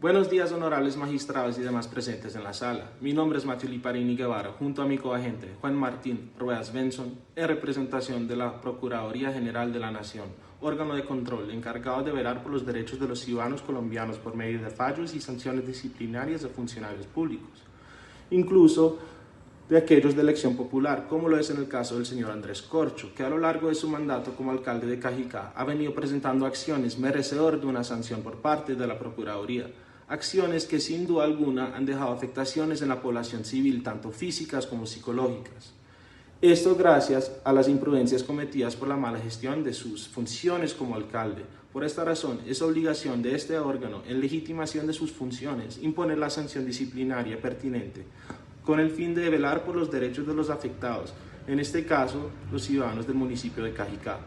Buenos días, honorables magistrados y demás presentes en la sala. Mi nombre es Matthew Liparini Guevara, junto a mi coagente Juan Martín Ruedas Benson, en representación de la Procuraduría General de la Nación, órgano de control encargado de velar por los derechos de los ciudadanos colombianos por medio de fallos y sanciones disciplinarias de funcionarios públicos, incluso de aquellos de elección popular, como lo es en el caso del señor Andrés Corcho, que a lo largo de su mandato como alcalde de Cajicá ha venido presentando acciones merecedoras de una sanción por parte de la Procuraduría, acciones que sin duda alguna han dejado afectaciones en la población civil, tanto físicas como psicológicas. Esto gracias a las imprudencias cometidas por la mala gestión de sus funciones como alcalde. Por esta razón, es obligación de este órgano, en legitimación de sus funciones, imponer la sanción disciplinaria pertinente, con el fin de velar por los derechos de los afectados, en este caso, los ciudadanos del municipio de Cajicá.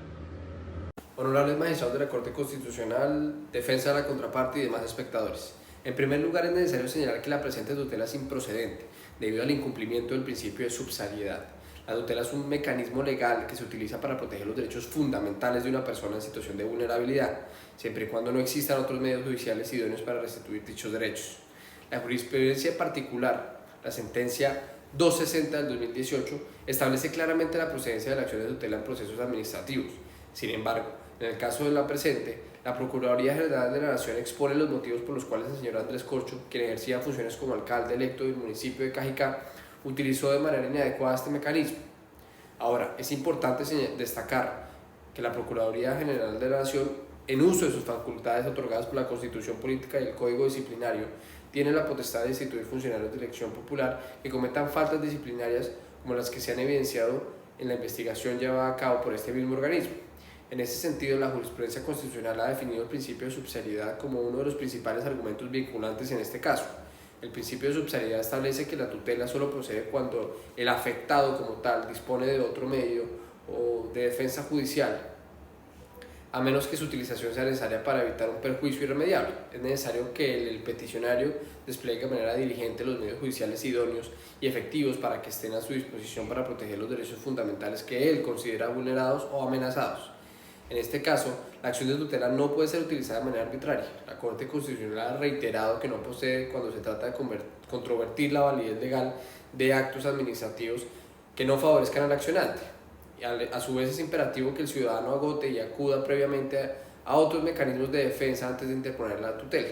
Honorables magistrados de la Corte Constitucional, defensa de la contraparte y demás espectadores. En primer lugar, es necesario señalar que la presente tutela es improcedente, debido al incumplimiento del principio de subsidiariedad. La tutela es un mecanismo legal que se utiliza para proteger los derechos fundamentales de una persona en situación de vulnerabilidad, siempre y cuando no existan otros medios judiciales idóneos para restituir dichos derechos. La jurisprudencia particular, la sentencia 260 del 2018, establece claramente la procedencia de la acción de tutela en procesos administrativos. Sin embargo, en el caso de la presente, la Procuraduría General de la Nación expone los motivos por los cuales el señor Andrés Corcho, quien ejercía funciones como alcalde electo del municipio de Cajicá, utilizó de manera inadecuada este mecanismo. Ahora, es importante destacar que la Procuraduría General de la Nación, en uso de sus facultades otorgadas por la Constitución Política y el Código Disciplinario, tiene la potestad de instituir funcionarios de elección popular que cometan faltas disciplinarias como las que se han evidenciado en la investigación llevada a cabo por este mismo organismo. En ese sentido, la jurisprudencia constitucional ha definido el principio de subsidiariedad como uno de los principales argumentos vinculantes en este caso. El principio de subsidiariedad establece que la tutela solo procede cuando el afectado como tal dispone de otro medio o de defensa judicial, a menos que su utilización sea necesaria para evitar un perjuicio irremediable. Es necesario que el peticionario despliegue de manera diligente los medios judiciales idóneos y efectivos para que estén a su disposición para proteger los derechos fundamentales que él considera vulnerados o amenazados. En este caso, la acción de tutela no puede ser utilizada de manera arbitraria. La Corte Constitucional ha reiterado que no procede cuando se trata de controvertir la validez legal de actos administrativos que no favorezcan al accionante. Y a su vez es imperativo que el ciudadano agote y acuda previamente a otros mecanismos de defensa antes de interponer la tutela.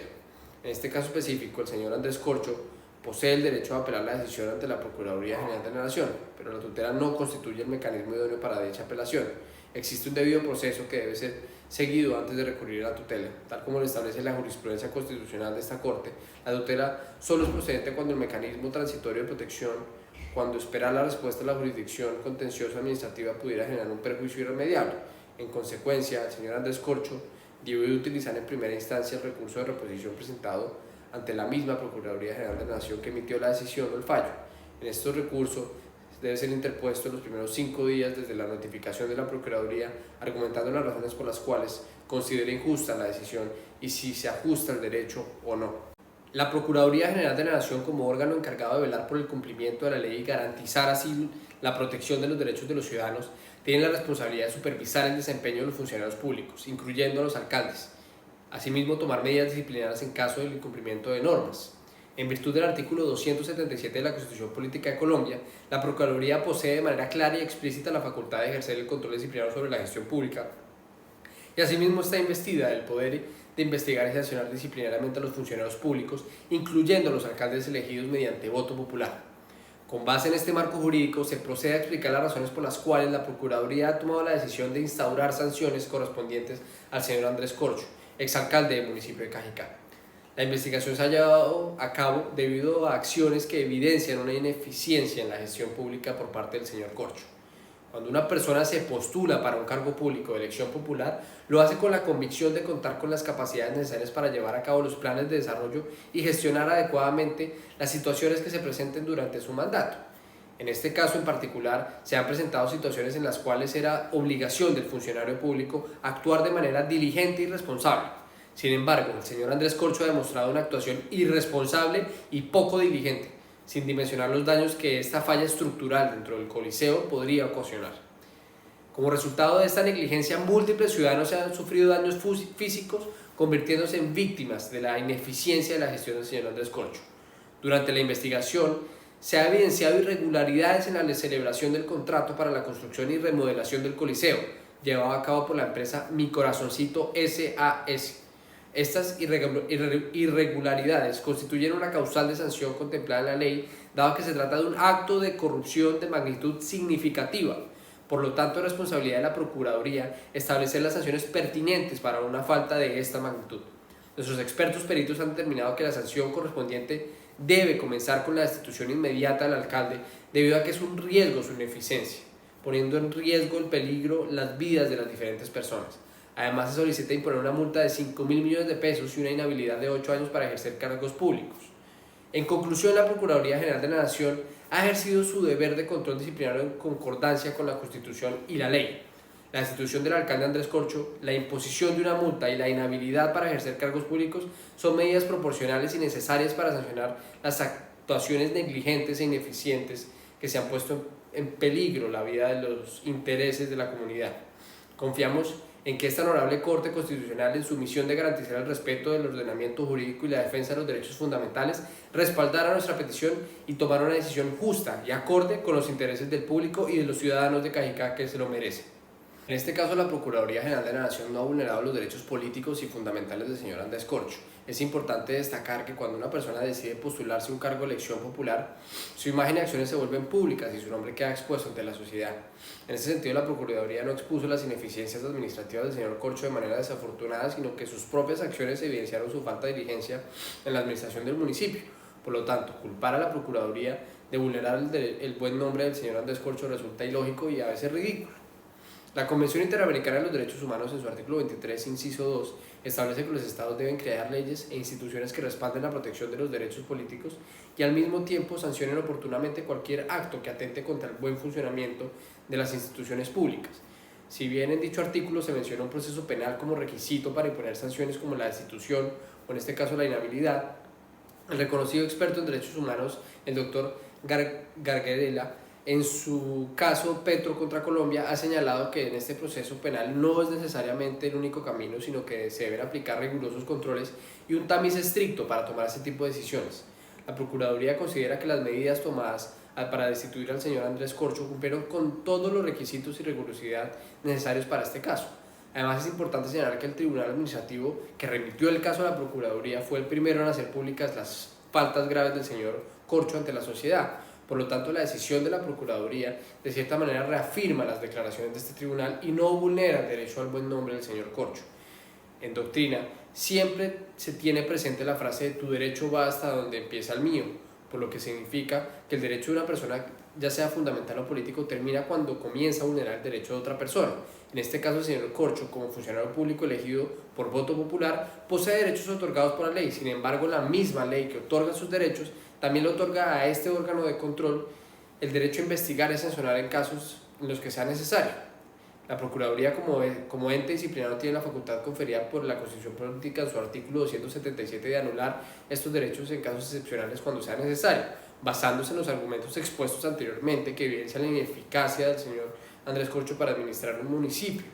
En este caso específico, el señor Andrés Corcho posee el derecho a apelar la decisión ante la Procuraduría General de la Nación, pero la tutela no constituye el mecanismo idóneo para dicha apelación. Existe un debido proceso que debe ser seguido antes de recurrir a la tutela. Tal como lo establece la jurisprudencia constitucional de esta Corte, la tutela solo es procedente cuando el mecanismo transitorio de protección, cuando esperar la respuesta de la jurisdicción contenciosa administrativa, pudiera generar un perjuicio irremediable. En consecuencia, el señor Andrés Corcho debe utilizar en primera instancia el recurso de reposición presentado ante la misma Procuraduría General de la Nación que emitió la decisión o el fallo. En estos recursos debe ser interpuesto en los primeros 5 días desde la notificación de la Procuraduría, argumentando las razones por las cuales considera injusta la decisión y si se ajusta al derecho o no. La Procuraduría General de la Nación, como órgano encargado de velar por el cumplimiento de la ley y garantizar así la protección de los derechos de los ciudadanos, tiene la responsabilidad de supervisar el desempeño de los funcionarios públicos, incluyendo a los alcaldes. Asimismo, tomar medidas disciplinarias en caso del incumplimiento de normas. En virtud del artículo 277 de la Constitución Política de Colombia, la Procuraduría posee de manera clara y explícita la facultad de ejercer el control disciplinario sobre la gestión pública y asimismo está investida del poder de investigar y sancionar disciplinariamente a los funcionarios públicos, incluyendo a los alcaldes elegidos mediante voto popular. Con base en este marco jurídico, se procede a explicar las razones por las cuales la Procuraduría ha tomado la decisión de instaurar sanciones correspondientes al señor Andrés Corcho, exalcalde del municipio de Cajicá. La investigación se ha llevado a cabo debido a acciones que evidencian una ineficiencia en la gestión pública por parte del señor Corcho. Cuando una persona se postula para un cargo público de elección popular, lo hace con la convicción de contar con las capacidades necesarias para llevar a cabo los planes de desarrollo y gestionar adecuadamente las situaciones que se presenten durante su mandato. En este caso en particular, se han presentado situaciones en las cuales era obligación del funcionario público actuar de manera diligente y responsable. Sin embargo, el señor Andrés Corcho ha demostrado una actuación irresponsable y poco diligente, sin dimensionar los daños que esta falla estructural dentro del Coliseo podría ocasionar. Como resultado de esta negligencia, múltiples ciudadanos han sufrido daños físicos convirtiéndose en víctimas de la ineficiencia de la gestión del señor Andrés Corcho. Durante la investigación se ha evidenciado irregularidades en la celebración del contrato para la construcción y remodelación del Coliseo, llevado a cabo por la empresa Mi Corazoncito SAS. Estas irregularidades constituyen una causal de sanción contemplada en la ley, dado que se trata de un acto de corrupción de magnitud significativa. Por lo tanto, es responsabilidad de la Procuraduría establecer las sanciones pertinentes para una falta de esta magnitud. Nuestros expertos peritos han determinado que la sanción correspondiente debe comenzar con la destitución inmediata del alcalde, debido a que es un riesgo su ineficiencia, poniendo en riesgo el peligro las vidas de las diferentes personas. Además, se solicita imponer una multa de 5.000 millones de pesos y una inhabilidad de 8 años para ejercer cargos públicos. En conclusión, la Procuraduría General de la Nación ha ejercido su deber de control disciplinario en concordancia con la Constitución y la ley. La destitución del alcalde Andrés Corcho, la imposición de una multa y la inhabilidad para ejercer cargos públicos son medidas proporcionales y necesarias para sancionar las actuaciones negligentes e ineficientes que se han puesto en peligro la vida de los intereses de la comunidad. Confiamos en que esta honorable Corte Constitucional, en su misión de garantizar el respeto del ordenamiento jurídico y la defensa de los derechos fundamentales, respaldara nuestra petición y tomara una decisión justa y acorde con los intereses del público y de los ciudadanos de Cajicá que se lo merecen. En este caso, la Procuraduría General de la Nación no ha vulnerado los derechos políticos y fundamentales del señor Andrés Corcho. Es importante destacar que cuando una persona decide postularse a un cargo de elección popular, su imagen y acciones se vuelven públicas y su nombre queda expuesto ante la sociedad. En ese sentido, la Procuraduría no expuso las ineficiencias administrativas del señor Corcho de manera desafortunada, sino que sus propias acciones evidenciaron su falta de diligencia en la administración del municipio. Por lo tanto, culpar a la Procuraduría de vulnerar el buen nombre del señor Andrés Corcho resulta ilógico y a veces ridículo. La Convención Interamericana de los Derechos Humanos, en su artículo 23, inciso 2, establece que los estados deben crear leyes e instituciones que respalden la protección de los derechos políticos y al mismo tiempo sancionen oportunamente cualquier acto que atente contra el buen funcionamiento de las instituciones públicas. Si bien en dicho artículo se menciona un proceso penal como requisito para imponer sanciones como la destitución o en este caso la inhabilidad, el reconocido experto en derechos humanos, el doctor Garguerella, en su caso Petro contra Colombia, ha señalado que en este proceso penal no es necesariamente el único camino, sino que se deben aplicar rigurosos controles y un tamiz estricto para tomar este tipo de decisiones. La Procuraduría considera que las medidas tomadas para destituir al señor Andrés Corcho cumplieron con todos los requisitos y rigurosidad necesarios para este caso. Además, es importante señalar que el Tribunal Administrativo que remitió el caso a la Procuraduría fue el primero en hacer públicas las faltas graves del señor Corcho ante la sociedad. Por lo tanto, la decisión de la Procuraduría de cierta manera reafirma las declaraciones de este tribunal y no vulnera el derecho al buen nombre del señor Corcho. En doctrina, siempre se tiene presente la frase de tu derecho va hasta donde empieza el mío, por lo que significa que el derecho de una persona, ya sea fundamental o político, termina cuando comienza a vulnerar el derecho de otra persona. En este caso, el señor Corcho, como funcionario público elegido por voto popular, posee derechos otorgados por la ley. Sin embargo, la misma ley que otorga sus derechos también le otorga a este órgano de control el derecho a investigar y sancionar en casos en los que sea necesario. La Procuraduría como ente disciplinario tiene la facultad conferida por la Constitución Política en su artículo 277 de anular estos derechos en casos excepcionales cuando sea necesario, basándose en los argumentos expuestos anteriormente que evidencian la ineficacia del señor Andrés Corcho para administrar un municipio.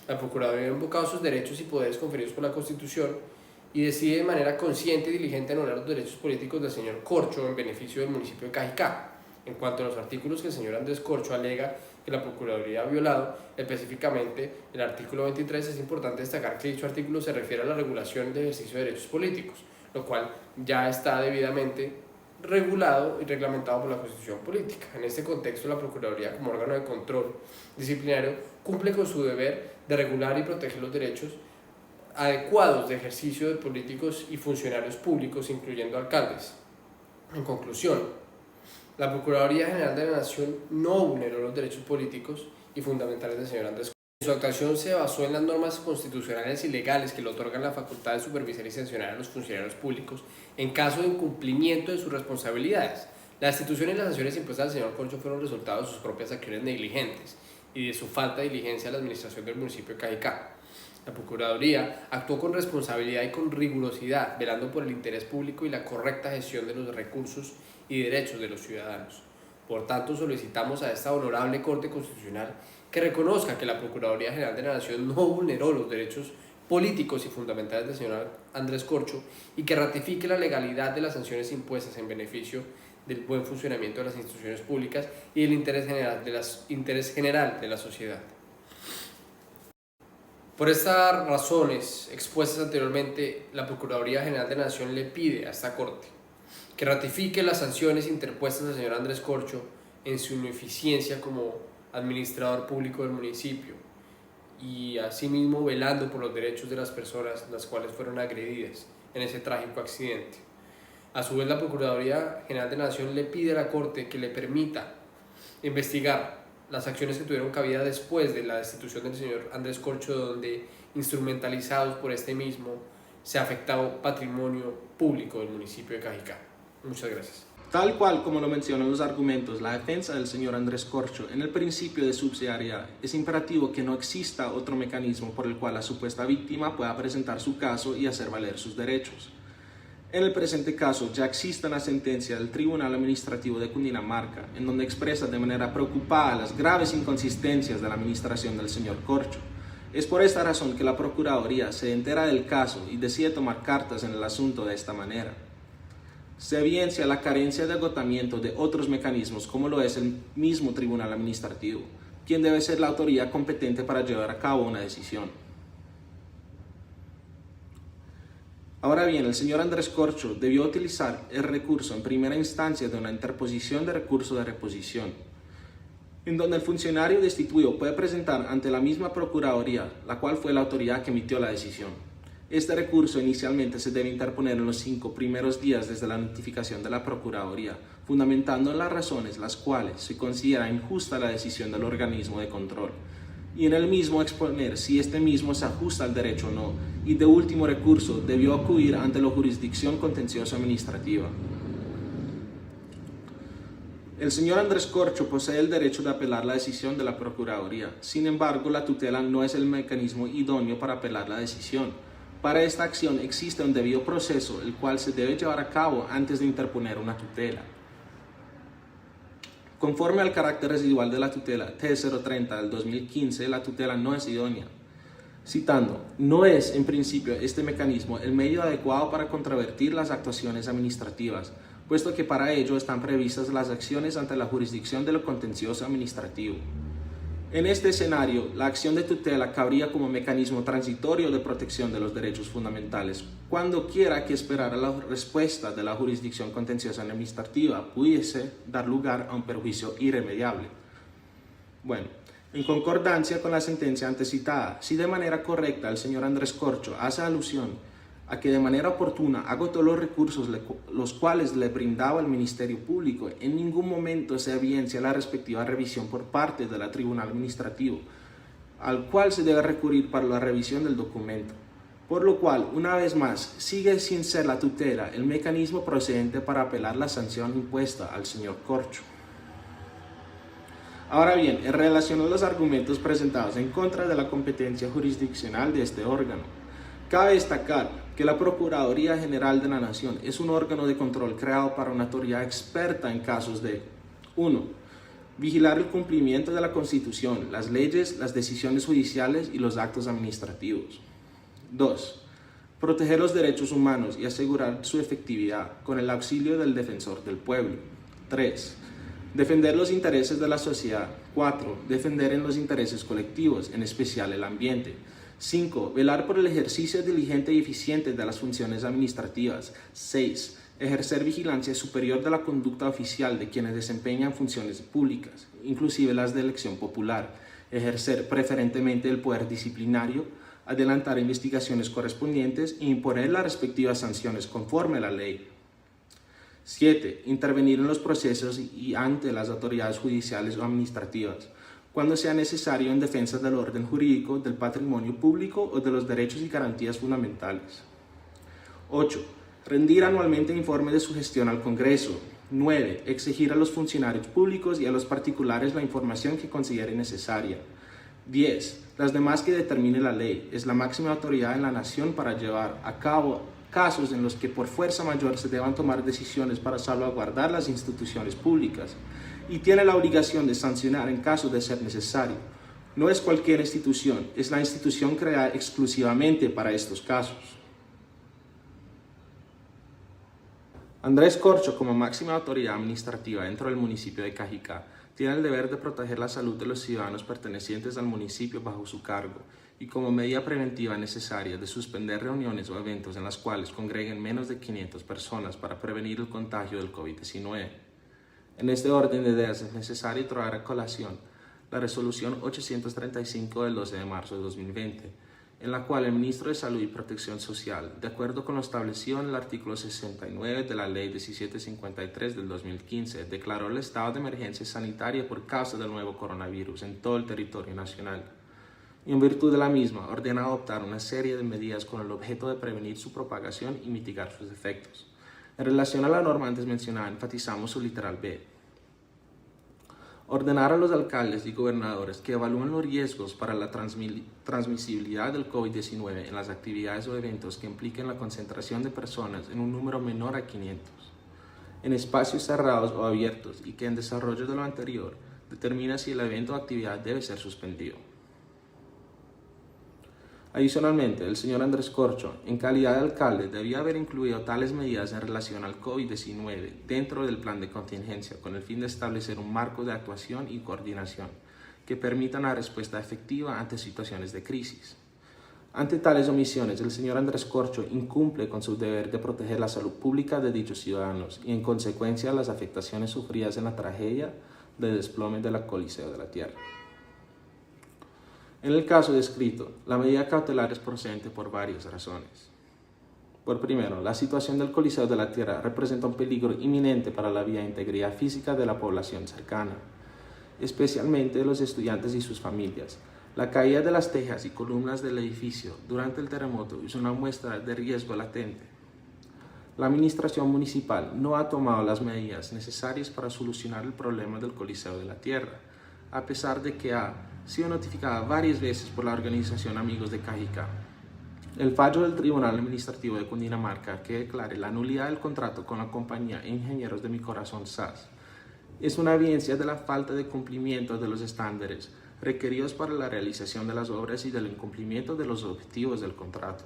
La Procuraduría ha invocado sus derechos y poderes conferidos por la Constitución y decide de manera consciente y diligente anular los derechos políticos del señor Corcho en beneficio del municipio de Cajicá. En cuanto a los artículos que el señor Andrés Corcho alega que la Procuraduría ha violado, específicamente el artículo 23, es importante destacar que dicho artículo se refiere a la regulación del ejercicio de derechos políticos, lo cual ya está debidamente regulado y reglamentado por la Constitución Política. En este contexto, la Procuraduría, como órgano de control disciplinario, cumple con su deber de regular y proteger los derechos adecuados de ejercicio de políticos y funcionarios públicos, incluyendo alcaldes. En conclusión, la Procuraduría General de la Nación no vulneró los derechos políticos y fundamentales del señor Andrés Corcho. Su actuación se basó en las normas constitucionales y legales que le otorgan la facultad de supervisar y sancionar a los funcionarios públicos en caso de incumplimiento de sus responsabilidades. La destitución y las sanciones impuestas al señor Corcho fueron resultado de sus propias acciones negligentes y de su falta de diligencia en la administración del municipio de Cajicá. La Procuraduría actuó con responsabilidad y con rigurosidad, velando por el interés público y la correcta gestión de los recursos y derechos de los ciudadanos. Por tanto, solicitamos a esta honorable Corte Constitucional que reconozca que la Procuraduría General de la Nación no vulneró los derechos políticos y fundamentales del señor Andrés Corcho y que ratifique la legalidad de las sanciones impuestas en beneficio del buen funcionamiento de las instituciones públicas y del interés general de la sociedad. Por estas razones expuestas anteriormente, la Procuraduría General de la Nación le pide a esta Corte que ratifique las sanciones interpuestas al señor Andrés Corcho en su ineficiencia como administrador público del municipio y asimismo velando por los derechos de las personas las cuales fueron agredidas en ese trágico accidente. A su vez, la Procuraduría General de la Nación le pide a la Corte que le permita investigar las acciones que tuvieron cabida después de la destitución del señor Andrés Corcho, donde, instrumentalizados por este mismo, se ha afectado patrimonio público del municipio de Cajicá. Muchas gracias. Tal cual como lo mencionan los argumentos, la defensa del señor Andrés Corcho en el principio de subsidiariedad, es imperativo que no exista otro mecanismo por el cual la supuesta víctima pueda presentar su caso y hacer valer sus derechos. En el presente caso ya existe una sentencia del Tribunal Administrativo de Cundinamarca en donde expresa de manera preocupada las graves inconsistencias de la administración del señor Corcho. Es por esta razón que la Procuraduría se entera del caso y decide tomar cartas en el asunto de esta manera. Se evidencia la carencia de agotamiento de otros mecanismos como lo es el mismo Tribunal Administrativo, quien debe ser la autoridad competente para llevar a cabo una decisión. Ahora bien, el señor Andrés Corcho debió utilizar el recurso en primera instancia de una interposición de recurso de reposición, en donde el funcionario destituido puede presentar ante la misma Procuraduría, la cual fue la autoridad que emitió la decisión. Este recurso inicialmente se debe interponer en los 5 primeros días desde la notificación de la Procuraduría, fundamentando en las razones las cuales se considera injusta la decisión del organismo de control, y en el mismo exponer si este mismo se ajusta al derecho o no, y de último recurso debió acudir ante la jurisdicción contenciosa administrativa. El señor Andrés Corcho posee el derecho de apelar la decisión de la Procuraduría, sin embargo la tutela no es el mecanismo idóneo para apelar la decisión. Para esta acción existe un debido proceso, el cual se debe llevar a cabo antes de interponer una tutela. Conforme al carácter residual de la tutela T030 del 2015, la tutela no es idónea. Citando, no es en principio este mecanismo el medio adecuado para controvertir las actuaciones administrativas, puesto que para ello están previstas las acciones ante la jurisdicción de lo contencioso administrativo. En este escenario, la acción de tutela cabría como mecanismo transitorio de protección de los derechos fundamentales, cuando quiera que esperar a la respuesta de la jurisdicción contenciosa administrativa pudiese dar lugar a un perjuicio irremediable. Bueno, en concordancia con la sentencia antecitada, si de manera correcta el señor Andrés Corcho hace alusión a que de manera oportuna agotó los recursos los cuales le brindaba el Ministerio Público, en ningún momento se evidencia la respectiva revisión por parte del Tribunal Administrativo, al cual se debe recurrir para la revisión del documento. Por lo cual, una vez más, sigue sin ser la tutela el mecanismo procedente para apelar la sanción impuesta al señor Corcho. Ahora bien, en relación a los argumentos presentados en contra de la competencia jurisdiccional de este órgano, cabe destacar que la Procuraduría General de la Nación es un órgano de control creado para una autoridad experta en casos de 1. Vigilar el cumplimiento de la Constitución, las leyes, las decisiones judiciales y los actos administrativos. 2. Proteger los derechos humanos y asegurar su efectividad con el auxilio del defensor del pueblo. 3. Defender los intereses de la sociedad. 4. Defender en los intereses colectivos, en especial el ambiente. 5. Velar por el ejercicio diligente y eficiente de las funciones administrativas. 6. Ejercer vigilancia superior de la conducta oficial de quienes desempeñan funciones públicas, inclusive las de elección popular. Ejercer preferentemente el poder disciplinario, adelantar investigaciones correspondientes e imponer las respectivas sanciones conforme a la ley. 7. Intervenir en los procesos y ante las autoridades judiciales o administrativas, cuando sea necesario en defensa del orden jurídico, del patrimonio público o de los derechos y garantías fundamentales. 8. Rendir anualmente informe de su gestión al Congreso. 9. Exigir a los funcionarios públicos y a los particulares la información que considere necesaria. 10. Las demás que determine la ley. Es la máxima autoridad en la nación para llevar a cabo casos en los que por fuerza mayor se deban tomar decisiones para salvaguardar las instituciones públicas, y tiene la obligación de sancionar en caso de ser necesario, No es cualquier institución, es la institución creada exclusivamente para estos casos. Andrés Corcho, como máxima autoridad administrativa dentro del municipio de Cajicá, tiene el deber de proteger la salud de los ciudadanos pertenecientes al municipio bajo su cargo y como medida preventiva necesaria de suspender reuniones o eventos en las cuales congreguen menos de 500 personas para prevenir el contagio del COVID-19. En este orden de ideas es necesario traer a colación la resolución 835 del 12 de marzo de 2020, en la cual el ministro de Salud y Protección Social, de acuerdo con lo establecido en el artículo 69 de la Ley 1753 del 2015, declaró el estado de emergencia sanitaria por causa del nuevo coronavirus en todo el territorio nacional. Y en virtud de la misma, ordena adoptar una serie de medidas con el objeto de prevenir su propagación y mitigar sus efectos. En relación a la norma antes mencionada, enfatizamos su literal B. Ordenar a los alcaldes y gobernadores que evalúen los riesgos para la transmisibilidad del COVID-19 en las actividades o eventos que impliquen la concentración de personas en un número menor a 500, en espacios cerrados o abiertos y que en desarrollo de lo anterior determina si el evento o actividad debe ser suspendido. Adicionalmente, el señor Andrés Corcho, en calidad de alcalde, debía haber incluido tales medidas en relación al COVID-19 dentro del plan de contingencia con el fin de establecer un marco de actuación y coordinación que permitan una respuesta efectiva ante situaciones de crisis. Ante tales omisiones, el señor Andrés Corcho incumple con su deber de proteger la salud pública de dichos ciudadanos y, en consecuencia, las afectaciones sufridas en la tragedia de desplome del Coliseo de la Tierra. En el caso descrito, la medida cautelar es procedente por varias razones. Por primero, la situación del Coliseo de la Tierra representa un peligro inminente para la vida e integridad física de la población cercana, especialmente de los estudiantes y sus familias. La caída de las tejas y columnas del edificio durante el terremoto es una muestra de riesgo latente. La administración municipal no ha tomado las medidas necesarias para solucionar el problema del Coliseo de la Tierra, a pesar de que ha sido notificada varias veces por la organización Amigos de Cajicá. El fallo del Tribunal Administrativo de Cundinamarca que declare la nulidad del contrato con la compañía Ingenieros de Mi Corazón SAS es una evidencia de la falta de cumplimiento de los estándares requeridos para la realización de las obras y del incumplimiento de los objetivos del contrato.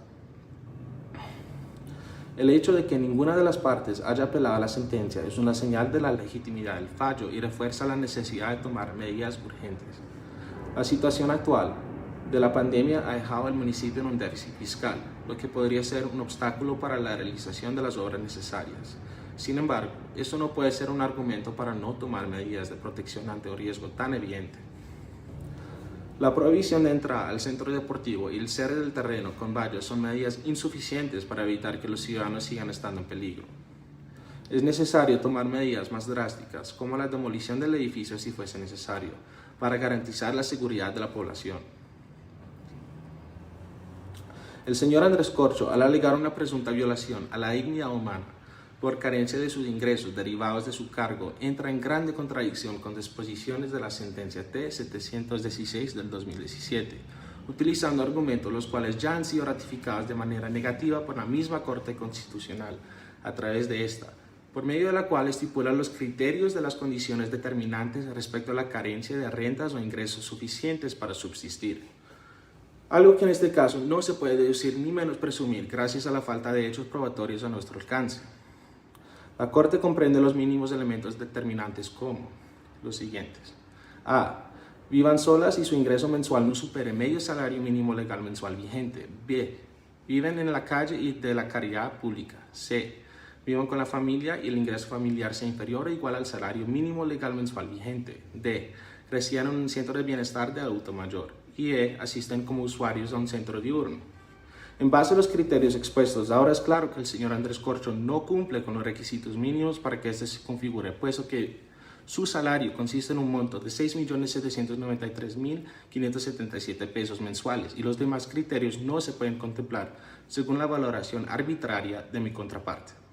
El hecho de que ninguna de las partes haya apelado a la sentencia es una señal de la legitimidad del fallo y refuerza la necesidad de tomar medidas urgentes. La situación actual de la pandemia ha dejado al municipio en un déficit fiscal, lo que podría ser un obstáculo para la realización de las obras necesarias. Sin embargo, esto no puede ser un argumento para no tomar medidas de protección ante un riesgo tan evidente. La prohibición de entrada al centro deportivo y el cierre del terreno con vallas son medidas insuficientes para evitar que los ciudadanos sigan estando en peligro. Es necesario tomar medidas más drásticas, como la demolición del edificio si fuese necesario, para garantizar la seguridad de la población. El señor Andrés Corcho, al alegar una presunta violación a la dignidad humana por carencia de sus ingresos derivados de su cargo, entra en grande contradicción con disposiciones de la sentencia T-716 del 2017, utilizando argumentos los cuales ya han sido ratificados de manera negativa por la misma Corte Constitucional a través de esta, por medio de la cual estipula los criterios de las condiciones determinantes respecto a la carencia de rentas o ingresos suficientes para subsistir. Algo que en este caso no se puede deducir ni menos presumir gracias a la falta de hechos probatorios a nuestro alcance. La Corte comprende los mínimos elementos determinantes como los siguientes. A. Vivan solas y su ingreso mensual no supere medio salario mínimo legal mensual vigente. B. Viven en la calle y de la caridad pública. C. Vivan con la familia y el ingreso familiar sea inferior o igual al salario mínimo legal mensual vigente. D. Residan en un centro de bienestar de adulto mayor. Y E. Asisten como usuarios a un centro diurno. En base a los criterios expuestos, ahora es claro que el señor Andrés Corcho no cumple con los requisitos mínimos para que este se configure, puesto que su salario consiste en un monto de 6.793.577 pesos mensuales y los demás criterios no se pueden contemplar según la valoración arbitraria de mi contraparte.